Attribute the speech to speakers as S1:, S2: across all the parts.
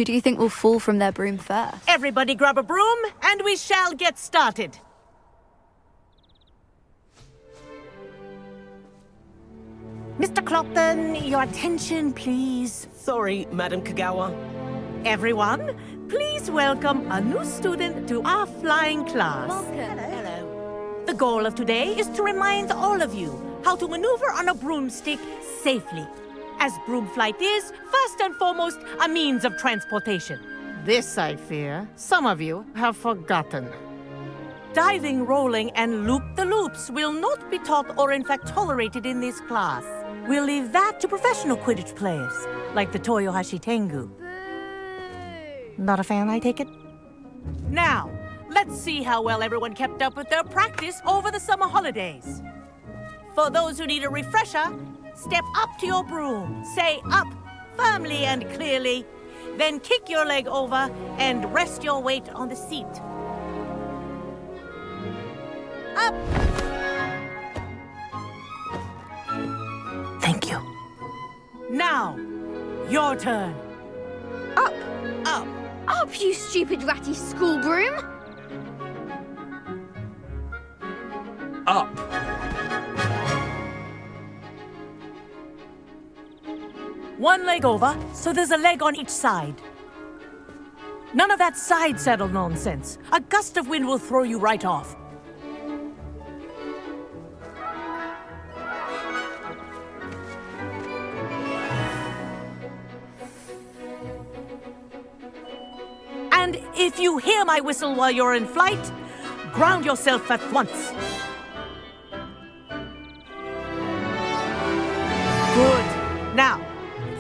S1: Who do you think will fall from their broom first?
S2: Everybody grab a broom, and we shall get started. Mr. Clopton, your attention, please.
S3: Sorry, Madam Kagawa.
S2: Everyone, please welcome a new student to our flying class.
S1: Welcome.
S2: Hello. The goal of today is to remind all of you how to maneuver on a broomstick safely. As broom flight is, first and foremost, a means of transportation. This, I fear, some of you have forgotten. Diving, rolling, and loop-the-loops will not be taught or in fact tolerated in this class. We'll leave that to professional Quidditch players, like the Toyohashi Tengu. Not a fan, I take it? Now, let's see how well everyone kept up with their practice over the summer holidays. For those who need a refresher, step up to your broom, say up firmly and clearly, then kick your leg over and rest your weight on the seat. Up! Thank you. Now, your turn.
S4: Up!
S2: Up!
S4: Up, you stupid ratty school broom!
S3: Up!
S2: One leg over, so there's a leg on each side. None of that side saddle nonsense. A gust of wind will throw you right off. And if you hear my whistle while you're in flight, ground yourself at once. Good. Now,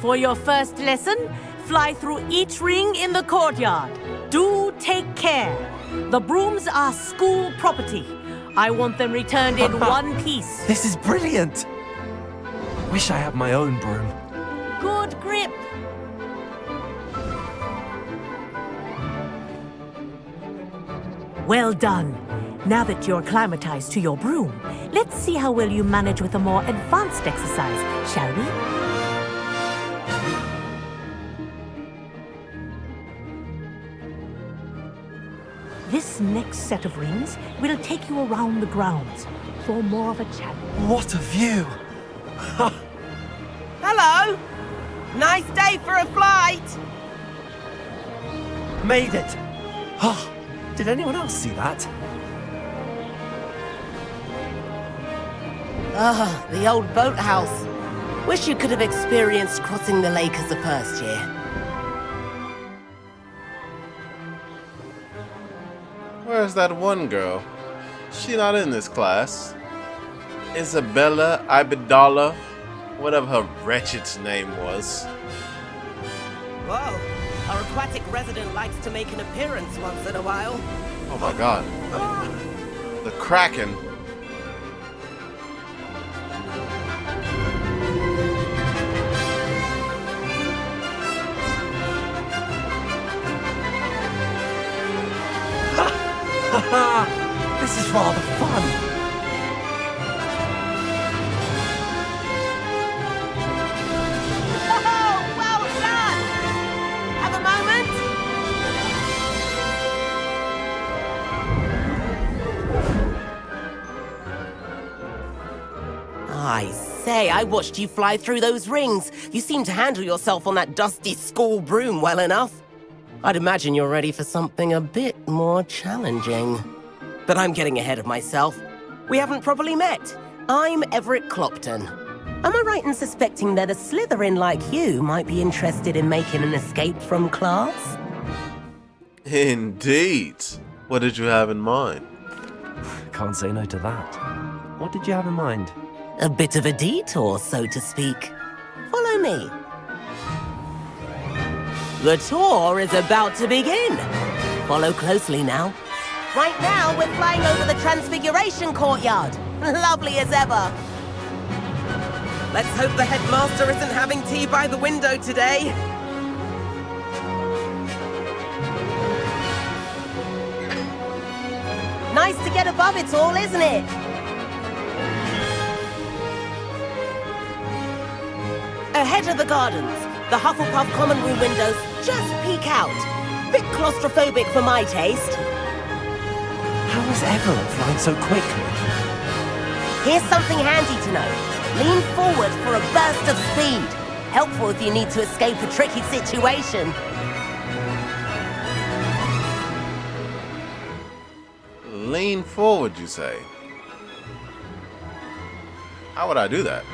S2: for your first lesson, fly through each ring in the courtyard. Do take care. The brooms are school property. I want them returned in one piece.
S3: This is brilliant! Wish I had my own broom.
S2: Good grip. Well done. Now that you're acclimatized to your broom, let's see how well you manage with a more advanced exercise, shall we? This next set of rings will take you around the grounds for more of a challenge.
S3: What a view!
S5: Hello! Nice day for a flight!
S3: Made it! Oh, did anyone else see that?
S5: Ah, the old boathouse. Wish you could have experienced crossing the lake as a first year.
S6: Where's that one girl? She not in this class. Isabella Ibidala, whatever her wretched name was.
S5: Whoa, our aquatic resident likes to make an appearance once in a while.
S6: Oh my god. The Kraken.
S3: This is rather fun!
S5: Oh, well done! Have a moment? I say, I watched you fly through those rings. You seem to handle yourself on that dusty school broom well enough. I'd imagine you're ready for something a bit more challenging. But I'm getting ahead of myself. We haven't properly met. I'm Everett Clopton. Am I right in suspecting that a Slytherin like you might be interested in making an escape from class?
S6: Indeed. What did you have in mind?
S3: Can't say no to that. What did you have in mind?
S5: A bit of a detour, so to speak. Follow me. The tour is about to begin. Follow closely now. Right now, we're flying over the Transfiguration Courtyard. Lovely as ever. Let's hope the headmaster isn't having tea by the window today. Nice to get above it all, isn't it? Ahead of the gardens, the Hufflepuff common room windows just peek out. Bit claustrophobic for my taste.
S3: How is everyone flying so quickly?
S5: Here's something handy to know. Lean forward for a burst of speed. Helpful if you need to escape a tricky situation.
S6: Lean forward, you say? How would I do that?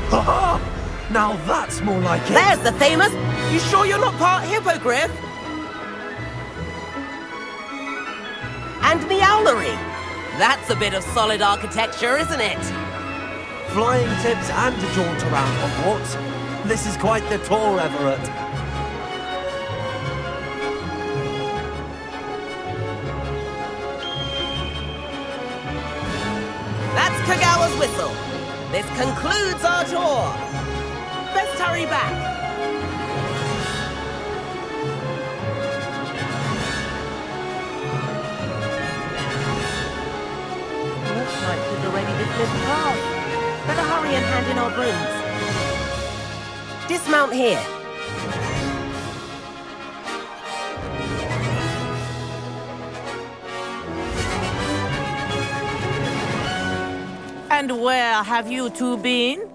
S3: Haha! Now that's more like it!
S5: There's the famous... You sure you're not part hippogriff? And meowlery. That's a bit of solid architecture, isn't it?
S3: Flying tips and a jaunt around Hogwarts. This is quite the tour, Everett.
S5: That's Kagawa's whistle. This concludes our tour. Best hurry back. Looks like we've already dismissed class. Better hurry and hand in our brooms. Dismount here.
S2: And where have you two been?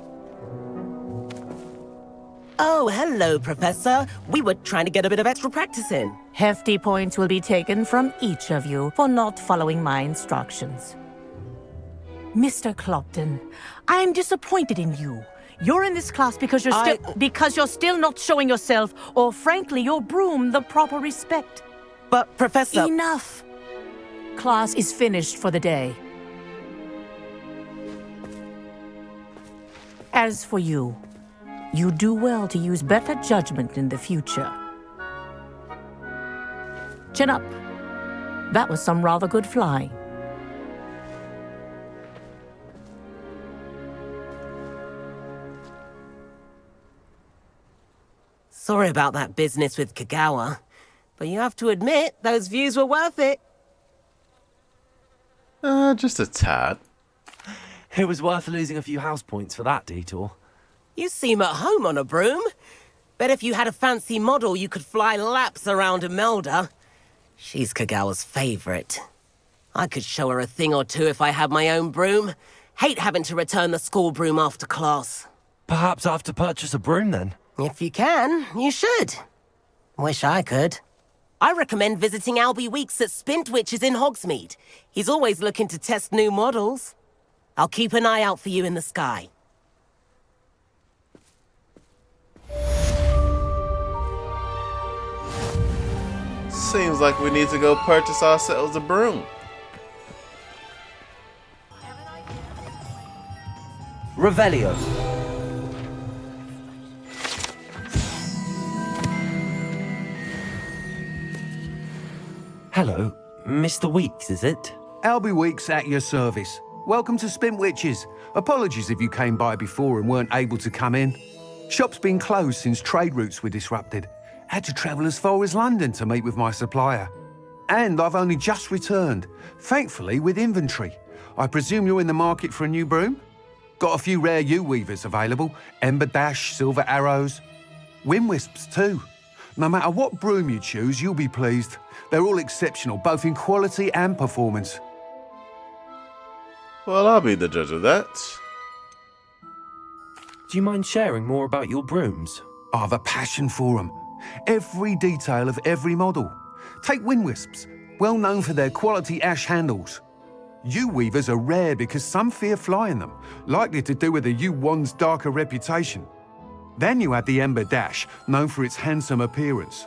S5: Oh, hello, Professor. We were trying to get a bit of extra practice in.
S2: Hefty points will be taken from each of you for not following my instructions. Mr. Clopton, I'm disappointed in you. You're in this class because you're still not showing yourself, or frankly, your broom the proper respect.
S5: But, Professor...
S2: Enough! Class is finished for the day. As for you, you do well to use better judgment in the future. Chin up. That was some rather good flying.
S5: Sorry about that business with Kagawa, but you have to admit, those views were worth it.
S6: Just a tad.
S3: It was worth losing a few house points for that detour.
S5: You seem at home on a broom. Bet if you had a fancy model, you could fly laps around Imelda. She's Kagawa's favorite. I could show her a thing or two if I had my own broom. Hate having to return the school broom after class.
S3: Perhaps I have to purchase a broom then?
S5: If you can, you should. Wish I could. I recommend visiting Albie Weeks at Spintwitches in Hogsmeade. He's always looking to test new models. I'll keep an eye out for you in the sky.
S6: Seems like we need to go purchase ourselves a broom.
S3: Revelio. Hello, Mr. Weeks, is it?
S7: Albie Weeks at your service. Welcome to Spintwitches. Apologies if you came by before and weren't able to come in. Shop's been closed since trade routes were disrupted. Had to travel as far as London to meet with my supplier. And I've only just returned, thankfully with inventory. I presume you're in the market for a new broom? Got a few rare U-weavers available. Ember Dash, Silver Arrows. Wind Wisps too. No matter what broom you choose, you'll be pleased. They're all exceptional, both in quality and performance.
S6: Well, I'll be the judge of that.
S3: Do you mind sharing more about your brooms?
S7: I've a passion for them. Every detail of every model. Take Wind Wisps, well known for their quality ash handles. U-weavers are rare because some fear flying them, likely to do with the U-wand's darker reputation. Then you have the Ember Dash, known for its handsome appearance.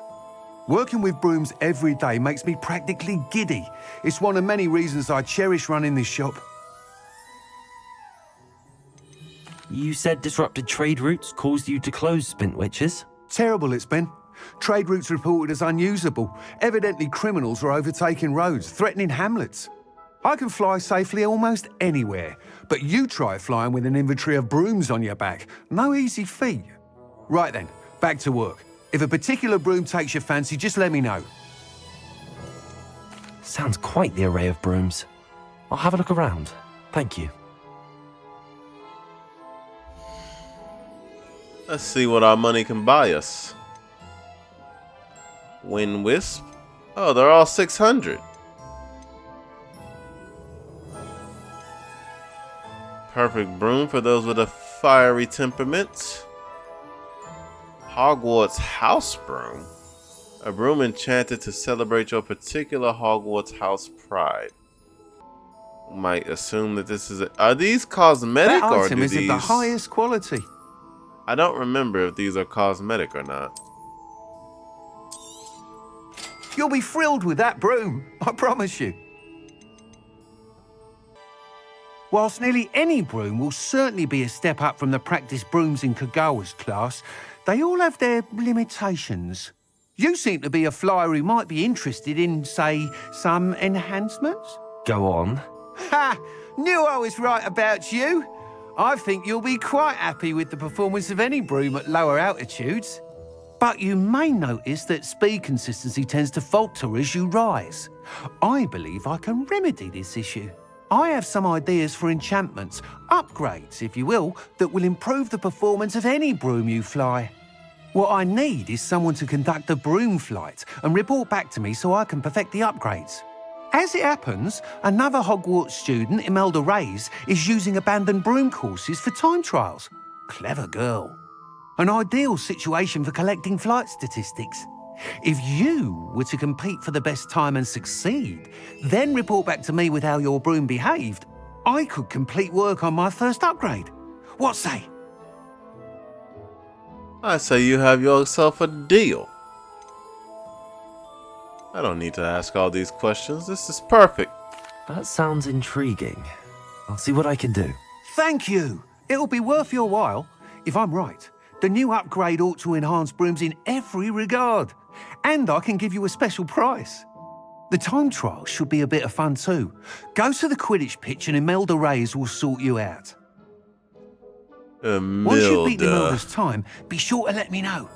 S7: Working with brooms every day makes me practically giddy. It's one of many reasons I cherish running this shop.
S3: You said disrupted trade routes caused you to close Spintwitches?
S7: Terrible it's been. Trade routes reported as unusable. Evidently criminals are overtaking roads, threatening hamlets. I can fly safely almost anywhere, but you try flying with an inventory of brooms on your back. No easy feat. Right then, back to work. If a particular broom takes your fancy, just let me know.
S3: Sounds quite the array of brooms. I'll have a look around. Thank you.
S6: Let's see what our money can buy us. Wind Wisp. Oh, they're all 600. Perfect Broom for those with a fiery temperament. Hogwarts House Broom. A broom enchanted to celebrate your particular Hogwarts house pride. Might assume that this is are these cosmetic
S7: That
S6: or
S7: item
S6: do
S7: is
S6: these...
S7: of the highest quality.
S6: I don't remember if these are cosmetic or not.
S7: You'll be thrilled with that broom, I promise you. Whilst nearly any broom will certainly be a step up from the practice brooms in Kagawa's class, they all have their limitations. You seem to be a flyer who might be interested in, say, some enhancements?
S3: Go on.
S7: Ha! Knew I was right about you. I think you'll be quite happy with the performance of any broom at lower altitudes. But you may notice that speed consistency tends to falter as you rise. I believe I can remedy this issue. I have some ideas for enchantments, upgrades, if you will, that will improve the performance of any broom you fly. What I need is someone to conduct a broom flight and report back to me so I can perfect the upgrades. As it happens, another Hogwarts student, Imelda Reyes, is using abandoned broom courses for time trials. Clever girl. An ideal situation for collecting flight statistics. If you were to compete for the best time and succeed, then report back to me with how your broom behaved, I could complete work on my first upgrade. What say?
S6: I say you have yourself a deal. I don't need to ask all these questions. This is perfect.
S3: That sounds intriguing. I'll see what I can do.
S7: Thank you. It'll be worth your while. If I'm right, the new upgrade ought to enhance brooms in every regard. And I can give you a special price. The time trial should be a bit of fun too. Go to the Quidditch pitch and Imelda Reyes will sort you out. Once you beat Imelda's time, be sure to let me know.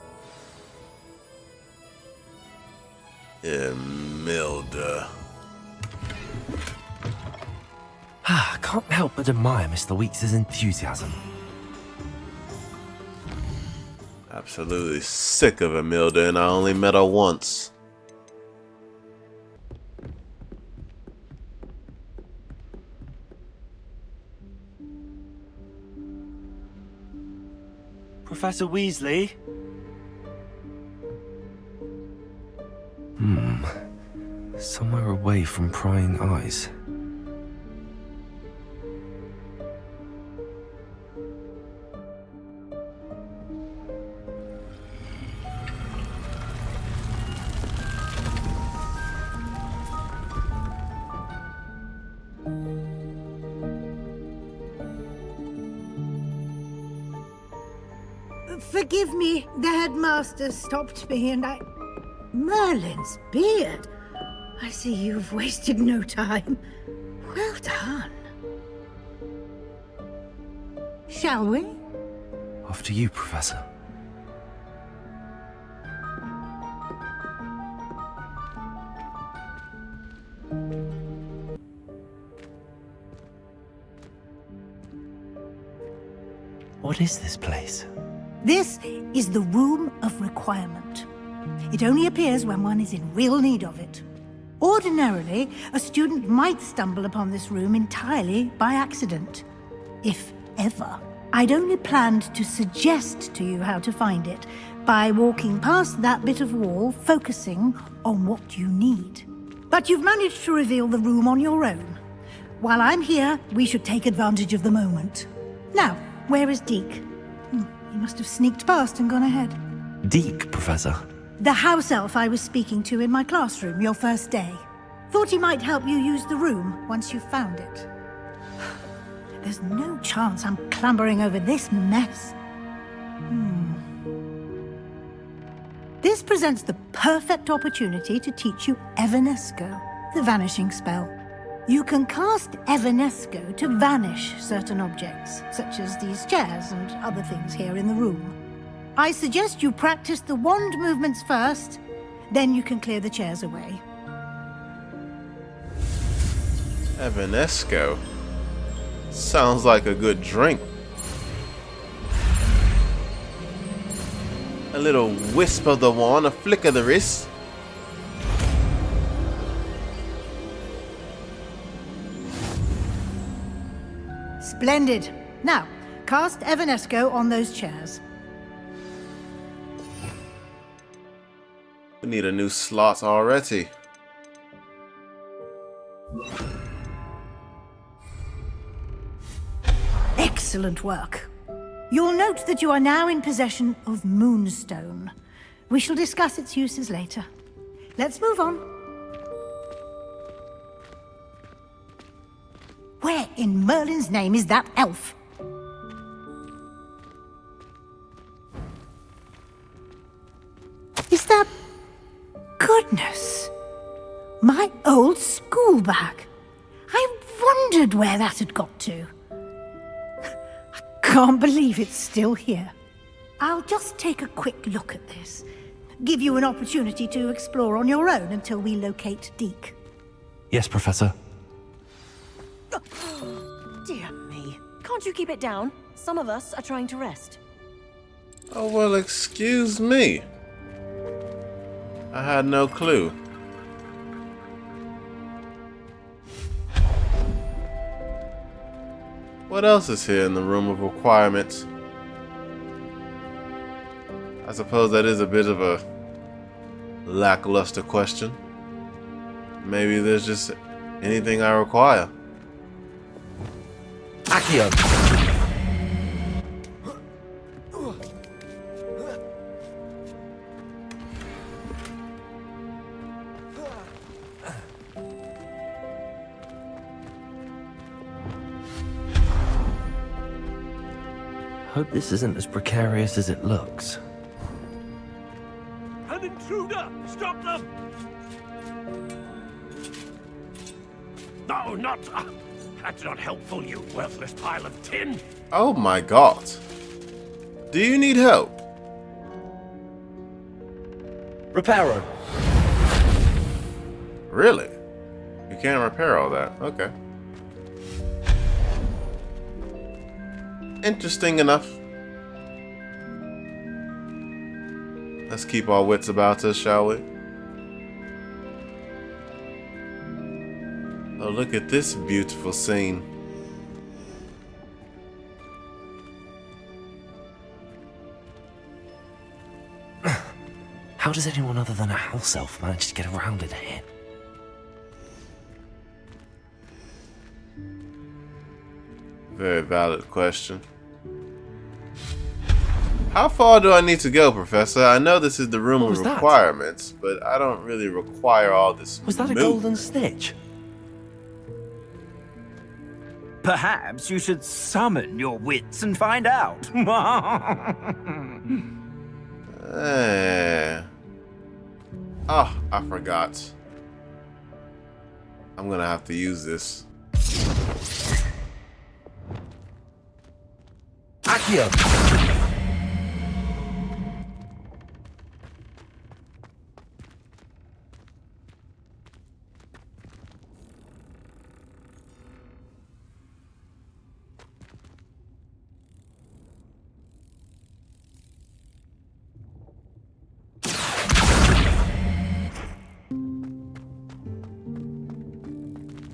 S6: Imelda.
S3: I can't help but admire Mr. Weeks' enthusiasm.
S6: Absolutely sick of Imelda, and I only met her once.
S3: Professor Weasley? Somewhere away from prying eyes.
S8: Forgive me, the headmaster stopped me and I... Merlin's beard! I see you've wasted no time. Well done. Shall we?
S3: After you, Professor. What is this place?
S8: This is the Room of Requirement. It only appears when one is in real need of it. Ordinarily, a student might stumble upon this room entirely by accident, if ever. I'd only planned to suggest to you how to find it by walking past that bit of wall, focusing on what you need. But you've managed to reveal the room on your own. While I'm here, we should take advantage of the moment. Now, where is Deke? He must have sneaked past and gone ahead.
S3: Deke, Professor.
S8: The house elf I was speaking to in my classroom your first day. Thought he might help you use the room once you found it. There's no chance I'm clambering over this mess. This presents the perfect opportunity to teach you Evanesco, the vanishing spell. You can cast Evanesco to vanish certain objects, such as these chairs and other things here in the room. I suggest you practice the wand movements first, then you can clear the chairs away.
S6: Evanesco. Sounds like a good drink. A little wisp of the wand, a flick of the wrist,
S8: Splendid. Now, cast Evanesco on those chairs.
S6: We need a new slot already.
S8: Excellent work. You'll note that you are now in possession of Moonstone. We shall discuss its uses later. Let's move on. Where in Merlin's name is that elf? Is that... Goodness! My old school bag. I wondered where that had got to. I can't believe it's still here. I'll just take a quick look at this. Give you an opportunity to explore on your own until we locate Deke.
S9: Yes, Professor.
S10: Dear me. Can't you keep it down? Some of us are trying to rest.
S6: Oh, well, excuse me. I had no clue. What else is here in the room of requirements? I suppose that is a bit of a lackluster question. Maybe there's just anything I require.
S9: Accio! Hope this isn't as precarious as it looks.
S11: An intruder! Stop them! No, not... that's not helpful, you worthless pile of tin!
S6: Oh my god. Do you need help?
S9: Reparo.
S6: Really? You can't repair all that. Okay. Interesting enough. Let's keep our wits about us, shall we? Oh, look at this beautiful scene.
S9: How does anyone other than a house elf manage to get around in here?
S6: Very valid question. How far do I need to go, Professor? I know this is the room of requirements, but I don't really require all this.
S9: Was that a golden snitch?
S12: Perhaps you should summon your wits and find out.
S6: Oh, I forgot. I'm gonna have to use this.
S9: Accio!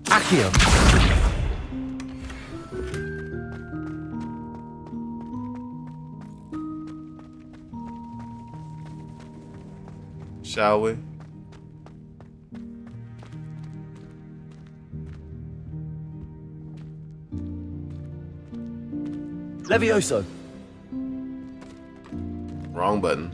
S9: Accio!
S6: Shall we?
S9: Levioso!
S6: Wrong button.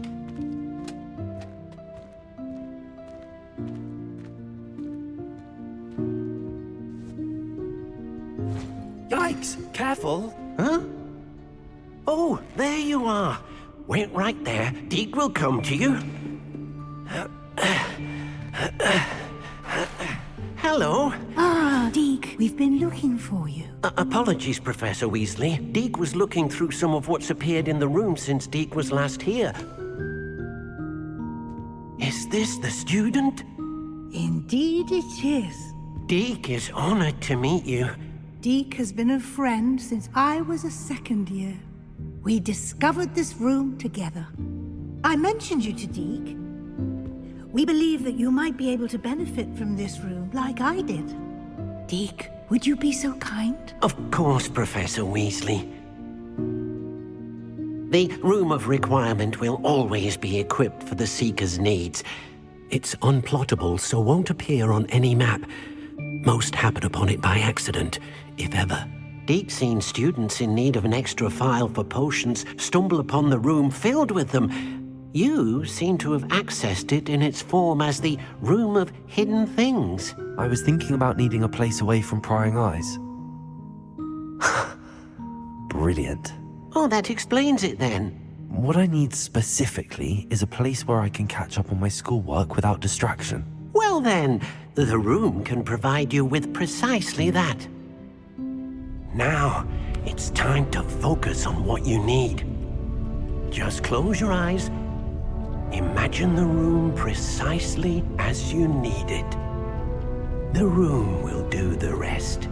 S12: Yikes! Careful! Huh? Oh, there you are. Wait right there. Deke will come to you. Hello.
S8: Ah, Deke, we've been looking for you.
S12: Apologies, Professor Weasley. Deke was looking through some of what's appeared in the room since Deke was last here. Is this the student?
S8: Indeed it is.
S12: Deke is honored to meet you.
S8: Deke has been a friend since I was a second year. We discovered this room together. I mentioned you to Deke. We believe that you might be able to benefit from this room like I did. Deke, Would you be so kind?
S12: Of course, Professor Weasley. The Room of Requirement will always be equipped for the Seeker's needs. It's unplottable, so won't appear on any map. Most happen upon it by accident, if ever. Deep-seen students in need of an extra file for potions stumble upon the room filled with them. You seem to have accessed it in its form as the Room of Hidden Things.
S9: I was thinking about needing a place away from prying eyes. Brilliant.
S12: Oh, that explains it then.
S9: What I need specifically is a place where I can catch up on my schoolwork without distraction.
S12: Well then, the room can provide you with precisely that. Now, it's time to focus on what you need. Just close your eyes. Imagine the room precisely as you need it. The room will do the rest.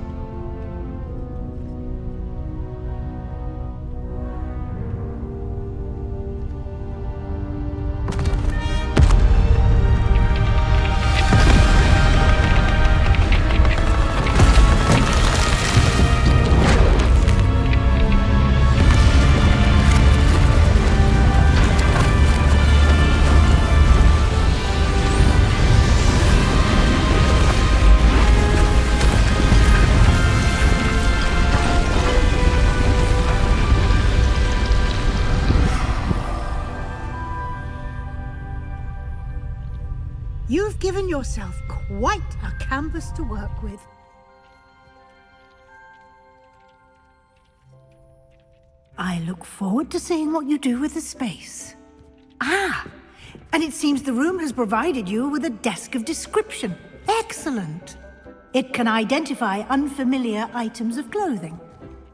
S8: You've given yourself quite a canvas to work with. I look forward to seeing what you do with the space. Ah, and it seems the room has provided you with a desk of description. Excellent. It can identify unfamiliar items of clothing.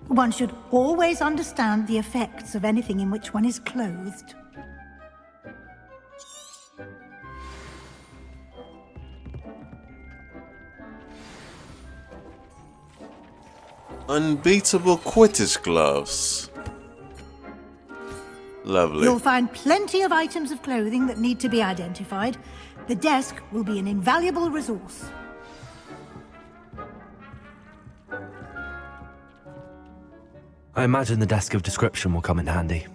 S8: One should always understand the effects of anything in which one is clothed.
S6: Unbeatable Quidditch gloves. Lovely.
S8: You'll find plenty of items of clothing that need to be identified. The desk will be an invaluable resource.
S9: I imagine the desk of description will come in handy.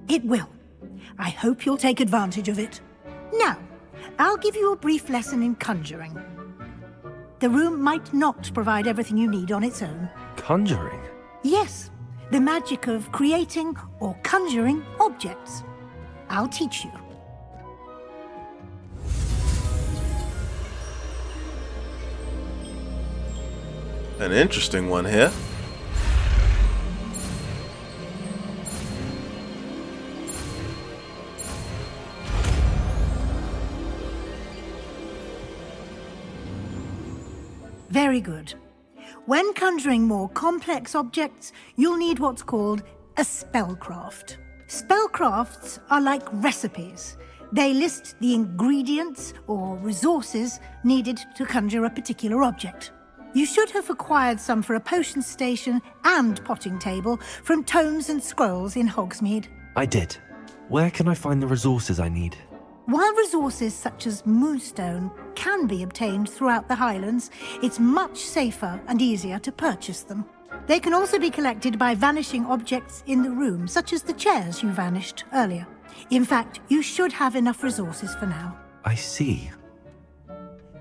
S8: It will. I hope you'll take advantage of it. Now, I'll give you a brief lesson in conjuring. The room might not provide everything you need on its own.
S9: Conjuring?
S8: Yes, the magic of creating or conjuring objects. I'll teach you.
S6: An interesting one here.
S8: Very good. When conjuring more complex objects, you'll need what's called a spellcraft. Spellcrafts are like recipes. They list the ingredients or resources needed to conjure a particular object. You should have acquired some for a potion station and potting table from tomes and scrolls in Hogsmeade.
S9: I did. Where can I find the resources I need?
S8: While resources such as moonstone can be obtained throughout the Highlands, it's much safer and easier to purchase them. They can also be collected by vanishing objects in the room, such as the chairs you vanished earlier. In fact, you should have enough resources for now.
S9: I see.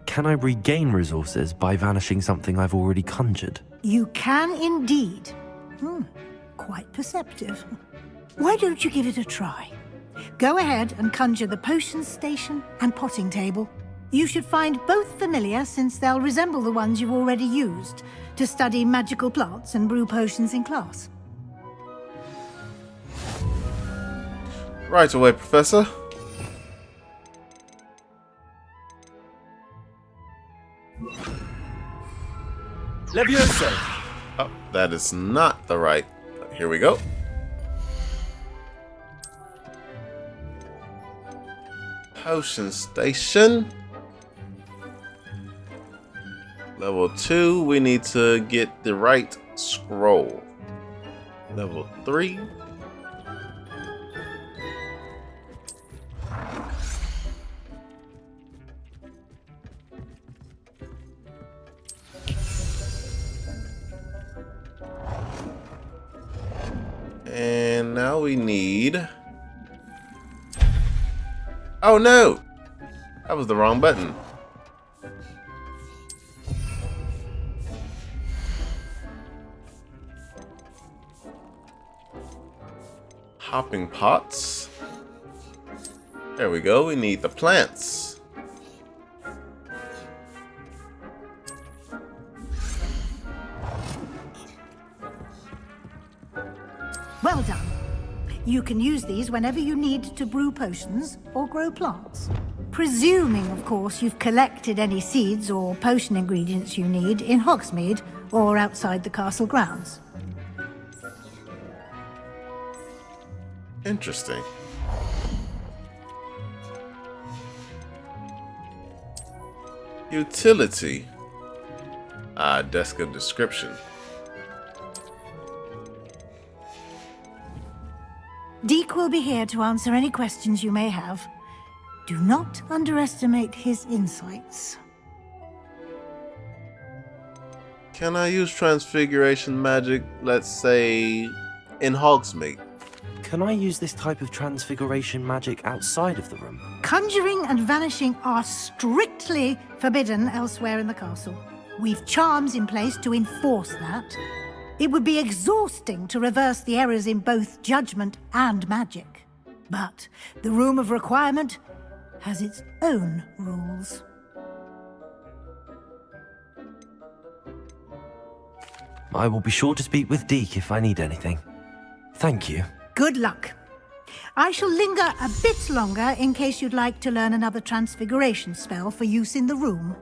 S9: Can I regain resources by vanishing something I've already conjured?
S8: You can indeed. Quite perceptive. Why don't you give it a try? Go ahead and conjure the potion station and potting table. You should find both familiar, since they'll resemble the ones you've already used to study magical plants and brew potions in class.
S6: Right away, Professor.
S3: Levioso!
S6: Oh, that is not the right. Here we go. Potion station. Level 2, we need to get the right scroll. Level 3. now we need... Oh no! That was the wrong button. Hopping pots. There we go, we need the plants.
S8: Well done. You can use these whenever you need to brew potions or grow plants. Presuming, of course, you've collected any seeds or potion ingredients you need in Hogsmeade or outside the castle grounds.
S6: Interesting. Utility. Desk of description.
S8: Deke will be here to answer any questions you may have. Do not underestimate his insights.
S6: Can I use transfiguration magic, let's say, in Hogsmeade?
S9: Can I use this type of transfiguration magic outside of the room?
S8: Conjuring and vanishing are strictly forbidden elsewhere in the castle. We've charms in place to enforce that. It would be exhausting to reverse the errors in both judgment and magic. But the Room of Requirement has its own rules.
S9: I will be sure to speak with Deke if I need anything. Thank you.
S8: Good luck. I shall linger a bit longer in case you'd like to learn another transfiguration spell for use in the room.